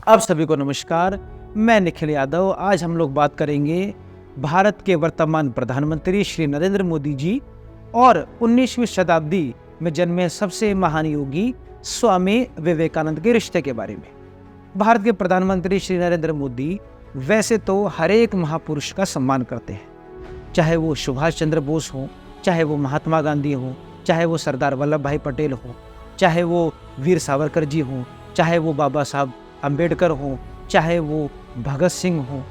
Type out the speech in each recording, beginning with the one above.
आप सभी को नमस्कार। मैं निखिल यादव। आज हम लोग बात करेंगे भारत के वर्तमान प्रधानमंत्री श्री नरेंद्र मोदी जी और 19वीं शताब्दी में जन्मे सबसे महान योगी स्वामी विवेकानंद के रिश्ते के बारे में। भारत के प्रधानमंत्री श्री नरेंद्र मोदी वैसे तो हर एक महापुरुष का सम्मान करते हैं, चाहे वो सुभाष चंद्र बोस हो, चाहे वो महात्मा गांधी हो, चाहे वो सरदार वल्लभ भाई पटेल हो, चाहे वो वीर सावरकर जी हो, चाहे वो बाबा साहब अंबेडकर हो, चाहे वो भगत सिंह हो,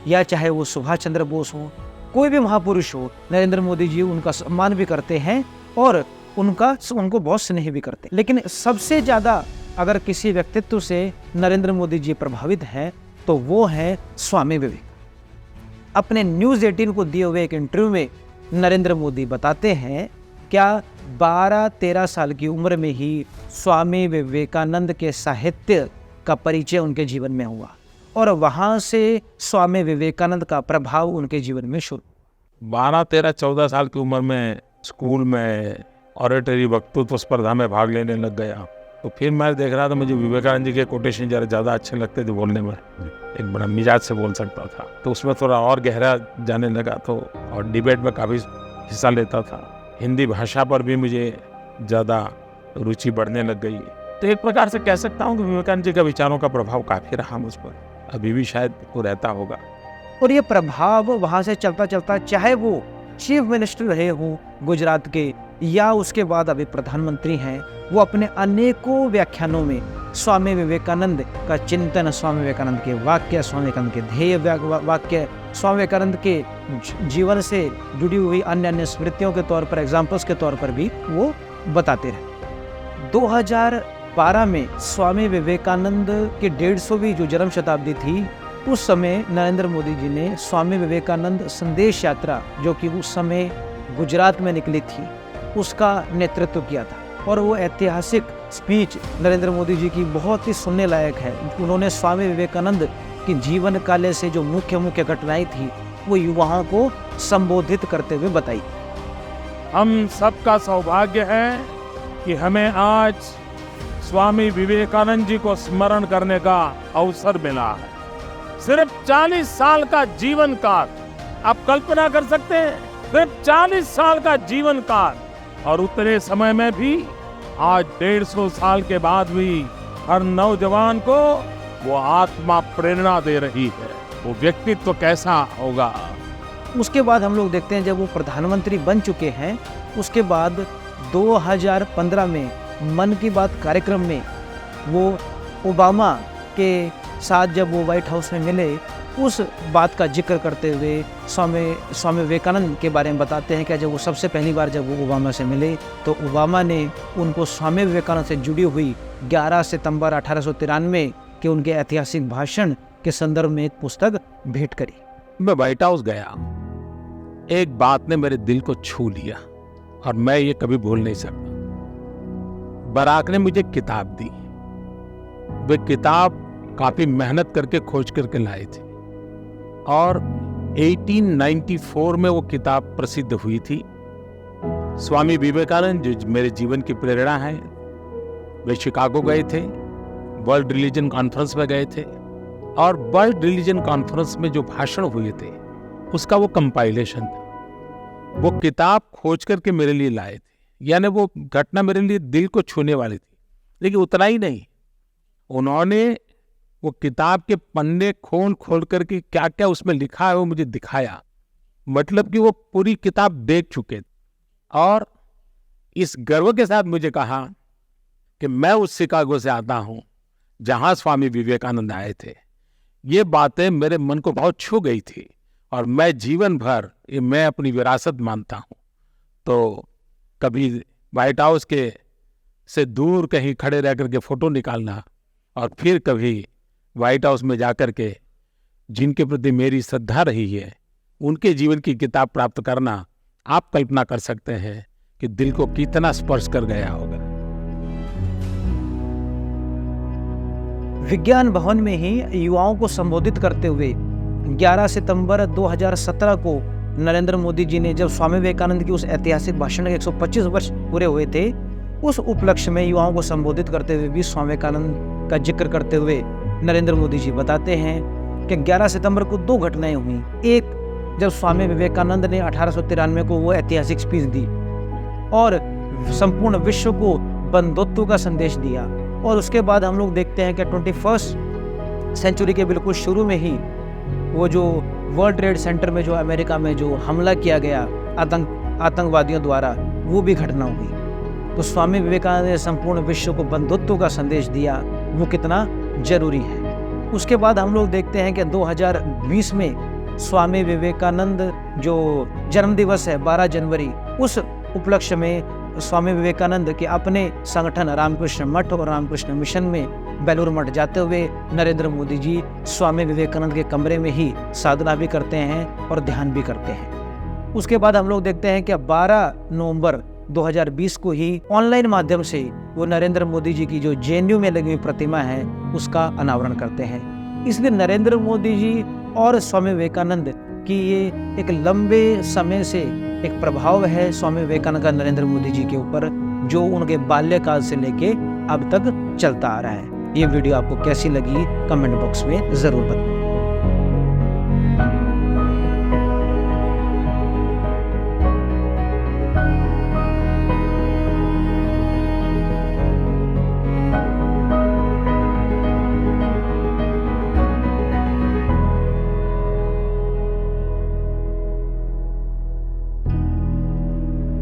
या चाहे वो सुभाष चंद्र बोस हो। कोई भी महापुरुष हो, नरेंद्र मोदी जी उनका सम्मान भी करते हैं और उनको बहुत स्नेह भी करते हैं। लेकिन सबसे ज़्यादा अगर किसी व्यक्तित्व से नरेंद्र मोदी जी प्रभावित हैं तो वो है स्वामी विवेक। अपने न्यूज़ 18 को दिए हुए एक इंटरव्यू में नरेंद्र मोदी बताते हैं क्या 12-13 साल की उम्र में ही स्वामी विवेकानंद के साहित्य का परिचय उनके जीवन में हुआ और वहाँ से स्वामी विवेकानंद का प्रभाव उनके जीवन में शुरू। 12, 13, 14 साल की उम्र में स्कूल में ऑरेटरी वक्तृत्व स्पर्धा में भाग लेने लग गया। तो फिर मैं देख रहा था, मुझे विवेकानंद जी के कोटेशन जरा ज़्यादा अच्छे लगते थे बोलने में। एक बड़ा मिजाज से बोल सकता था, तो उसमें थोड़ा और गहरा जाने लगा। तो और डिबेट में काफ़ी हिस्सा लेता था। हिंदी भाषा पर भी मुझे ज़्यादा रुचि बढ़ने लग गई। तो एक प्रकार से कह सकता हूँ कि विवेकानंद जी का विचारों का प्रभाव काफ़ी रहा मुझ पर, अभी भी शायद वो रहता होगा। और ये प्रभाव वहाँ से चलता चलता चाहे वो चीफ मिनिस्टर रहे हों गुजरात के या उसके बाद अभी प्रधानमंत्री हैं, वो अपने अनेकों व्याख्यानों में स्वामी विवेकानंद का चिंतन, स्वामी विवेकानंद के वाक्य, स्वामी विवेकानंद के ध्येय वाक्य, स्वामी विवेकानंद के जीवन से जुड़ी हुई अन्य स्मृतियों के तौर पर, एग्जाम्पल्स के तौर पर भी वो बताते रहे। 2012 में स्वामी विवेकानंद की 150वीं जो जन्म शताब्दी थी, उस समय नरेंद्र मोदी जी ने स्वामी विवेकानंद संदेश यात्रा, जो कि उस समय गुजरात में निकली थी, उसका नेतृत्व किया था। और वो ऐतिहासिक स्पीच नरेंद्र मोदी जी की बहुत ही सुनने लायक है। उन्होंने स्वामी विवेकानंद की जीवन काल से जो मुख्य घटनाएं थी वो युवाओं को संबोधित करते हुए बताई। हम सबका सौभाग्य है कि हमें आज स्वामी विवेकानंद जी को स्मरण करने का अवसर मिला है। सिर्फ 40 साल का जीवन काल, आप कल्पना कर सकते हैं, सिर्फ 40 साल का जीवन काल, और उतने समय में भी आज 150 साल के बाद भी हर नौजवान को वो आत्मा प्रेरणा दे रही है। वो व्यक्तित्व कैसा होगा। उसके बाद हम लोग देखते हैं जब वो प्रधानमंत्री बन चुके हैं, उसके बाद 2015 में मन की बात कार्यक्रम में वो ओबामा के साथ जब वो व्हाइट हाउस में मिले, उस बात का जिक्र करते हुए स्वामी विवेकानंद के बारे में बताते हैं कि जब वो सबसे पहली बार जब वो ओबामा से मिले तो ओबामा ने उनको स्वामी विवेकानंद से जुड़ी हुई 11 सितंबर 1893 के उनके ऐतिहासिक भाषण के संदर्भ में एक पुस्तक भेंट करी। मैं व्हाइट हाउस गया, एक बात ने मेरे दिल को छू लिया और मैं ये कभी भूल नहीं सकता। बराक ने मुझे किताब दी। वे किताब काफी मेहनत करके खोज करके लाए थे और 1894 में वो किताब प्रसिद्ध हुई थी। स्वामी विवेकानंद जो मेरे जीवन की प्रेरणा है, वे शिकागो गए थे, वर्ल्ड रिलीजन कॉन्फ्रेंस में गए थे और वर्ल्ड रिलीजन कॉन्फ्रेंस में जो भाषण हुए थे उसका वो कंपाइलेशन था। वो किताब खोज करके मेरे लिए लाए थे, यानी वो घटना मेरे लिए दिल को छूने वाली थी। लेकिन उतना ही नहीं, उन्होंने वो किताब के पन्ने खोल करके क्या क्या उसमें लिखा है वो मुझे दिखाया। मतलब कि वो पूरी किताब देख चुके थे और इस गर्व के साथ मुझे कहा कि मैं उस शिकागो से आता हूं जहां स्वामी विवेकानंद आए थे। ये बातें मेरे मन को बहुत छू गई थी और मैं जीवन भर ये मैं अपनी विरासत मानता हूं। तो कभी व्हाइट हाउस के से दूर कहीं खड़े रह करके फोटो निकालना और फिर कभी व्हाइट हाउस में जाकर के जिनके प्रति मेरी श्रद्धा रही है उनके जीवन की किताब प्राप्त करना, आप कल्पना कर सकते हैं कि दिल को कितना स्पर्श कर गया होगा। विज्ञान भवन में ही युवाओं को संबोधित करते हुए 11 सितंबर 2017 को नरेंद्र मोदी जी ने, जब स्वामी विवेकानंद की उस ऐतिहासिक भाषण के 125 वर्ष पूरे हुए थे, उस उपलक्ष्य में युवाओं को संबोधित करते हुए भी स्वामी विवेकानंद का जिक्र करते हुए नरेंद्र मोदी जी बताते हैं कि 11 सितंबर को 2 घटनाएं हुई। एक, जब स्वामी विवेकानंद ने 1893 को वो ऐतिहासिक स्पीच दी और संपूर्ण विश्व को बंधुत्व का संदेश दिया, और उसके बाद हम लोग देखते हैं कि 21st सेंचुरी के बिल्कुल शुरू में ही वो जो वर्ल्ड ट्रेड सेंटर में जो अमेरिका में जो हमला किया गया आतंकवादियों द्वारा, वो भी घटना हुई। तो स्वामी विवेकानंद ने संपूर्ण विश्व को बंधुत्व का संदेश दिया, वो कितना जरूरी है। उसके बाद हम लोग देखते हैं कि 2020 में स्वामी विवेकानंद जो जन्म दिवस है 12 जनवरी, उस उपलक्ष्य में स्वामी विवेकानंद के अपने संगठन रामकृष्ण मठ और रामकृष्ण मिशन में बेलूर मठ जाते हुए नरेंद्र मोदी जी स्वामी विवेकानंद के कमरे में ही साधना भी करते हैं और ध्यान भी करते हैं। उसके बाद हम लोग देखते हैं कि 12 नवंबर 2020 को ही ऑनलाइन माध्यम से वो नरेंद्र मोदी जी की जो जेएनयू में लगी हुई प्रतिमा है उसका अनावरण करते हैं। इसलिए नरेंद्र मोदी जी और स्वामी विवेकानंद कि ये एक लंबे समय से एक प्रभाव है स्वामी विवेकानंद का नरेंद्र मोदी जी के ऊपर, जो उनके बाल्यकाल से लेके अब तक चलता आ रहा है। ये वीडियो आपको कैसी लगी कमेंट बॉक्स में जरूर बताएं।